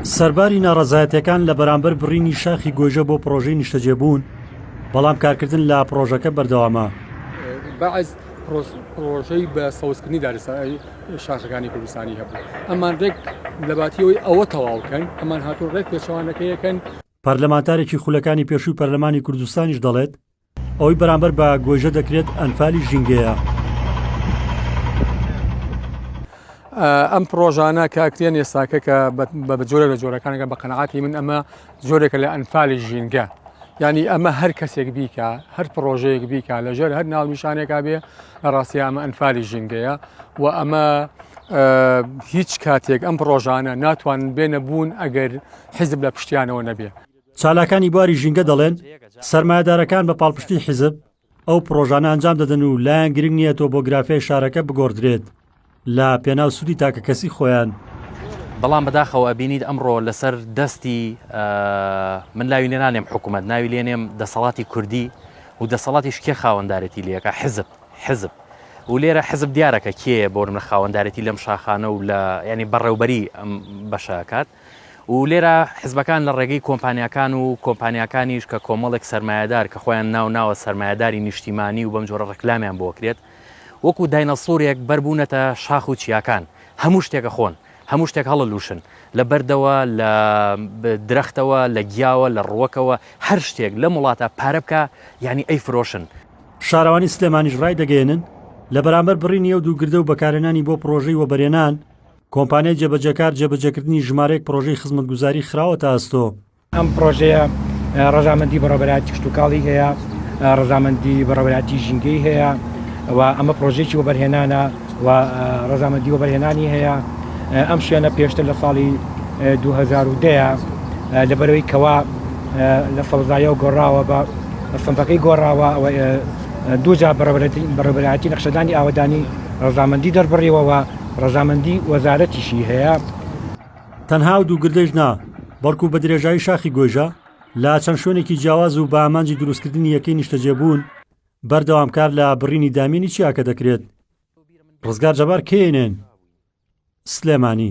سەرباری ناڕەزایەتیەکان لە بەرامبەر بڕینی شاخی گۆیژە بۆ پرۆژەی نیشتەجێبوون، بەڵام کارکردن لە پرۆژەکە بەردەوامە. بەعز پرۆژەی بە سەوزکردنی دارستانی شاخەکانی کوردستانی هەبوو. ئەمان ڕێک لە باتیەوەی ئەوە تەواوکەن، ئەمان هاتوو ڕێک پێچەوانەکەیەکەن. پەرلەمانتارێکی خولەکانی پێشووی پەرلەمانی کوردستانیش دەڵێت ئەوەی بەرامبەر بە گۆیژە دەکرێت ئەنفالی ژینگەیە. ئەم پرۆژانە کاکتێن ئێستاکە کە بە جۆرە لە جۆرەکانەکە بە قەنەعاتی من ئەمە جۆرێکە لە ئەنفالی ژینگە، یعنی ئەمە هەر کەسێک بیکە، هەر پرۆژەیەک بیکە لەژێر هەر ناڵنیشانێکا بێ لە ڕاستی ئەمە ئەنفالی ژینگەیە و ئەمە هیچ کاتێک ئەم پرۆژانە ناتوانن بێنە بوون ئەگەر حیزب لە پشتیانەوە نەبێ. چالاکانی بواری ژینگە دەڵێن سەرمایەدارەکان بە پاڵپشتی حیزب ئەو پرۆژانە ئەنجام دەدەن و لایەن گرنگ نییە تۆ بۆ گرافەی شارەکە بگۆڕدرێت لە پێناو سوودی تاکە کەسی خۆیان. بەڵام بەداخەوە ئەبینیت ئەمڕۆ لەسەر دەستی من لاوی نێنانێم حکوومەت ناوی لێنێم دەسەڵاتی کوردی و دەسەڵاتی شکێ خاوەندارەتی لێەکە حزب و لێرە حزب دیارەکە کێ بۆ من خاوەندارەتی لەم شاخانە و لە ینی بەڕێوبەری ئەم بەشەکات و لێرە حزبەکان لە ڕێگەی کۆمپانیاکان و کۆمپانیاکانیش کە کۆمەڵێک سەرمایهدار کە خۆیان ناوە سەرمایهداری نیشتیمانی و بەم جۆرە ڕکلامیان بۆ کرێت وەکو داینەسۆرێک بەربوونەتە شاخ و چیاکان هەموو شتێکە خۆن هەموو شتێک هەڵەلووشن لە بەردەوە لە درەختەوە لە گیاوە لە ڕووەکەوە هەر شتێک لە وڵاتە پارە بکە یعنی ئەی فرۆشن. شارەوانی سلێمانیش ڕای دەگەێنن لە بەرامبەر بڕینی ئەو دووگردە و بەکارهێنانی بۆ پرۆژەی وەبەرهێنان کۆمپانیای جێبەجەکار جێبەجێکردنی ژمارەیەک پرۆژەی خزمەتگوزاری خراوەتە ئەستۆ. ئەم پرۆژەیە ڕەزامەندی بەڕێوەبەراتی کشتتوکاڵی هەیە، ڕەزامەندی بەڕێوەبەراتی ژینگەی هەیە و ئەمە پرۆژێکی وەبەرهێنانە و ڕەزامەندی وەبەرهێنانی هەیە. ئەم شوێنە پێشتر لە ساڵی 2010 لەبەرەوەی کەوا لە سەوزاییەوە گۆڕاوە بە سنفەکەی گۆڕاوە دووجا بەڕێوەبەراتی نەخشەدانی ئاوەدانی ڕەزامەندی دەربڕیەوە ڕەزامەندی وەزارەتیشی هەیە. تەنها و دووگردەش نا بەڵکو بە درێژایی شاخی گۆیژە لە چەند شوێنێکی جیاواز و بە ئامانجی دروستکردنی یەکەی نیشتەجێبوون بەردەوامکار لە بڕینی دامێنی چیاکە دەکرێت. ڕزگار جەبار کێنێن سلێمانی.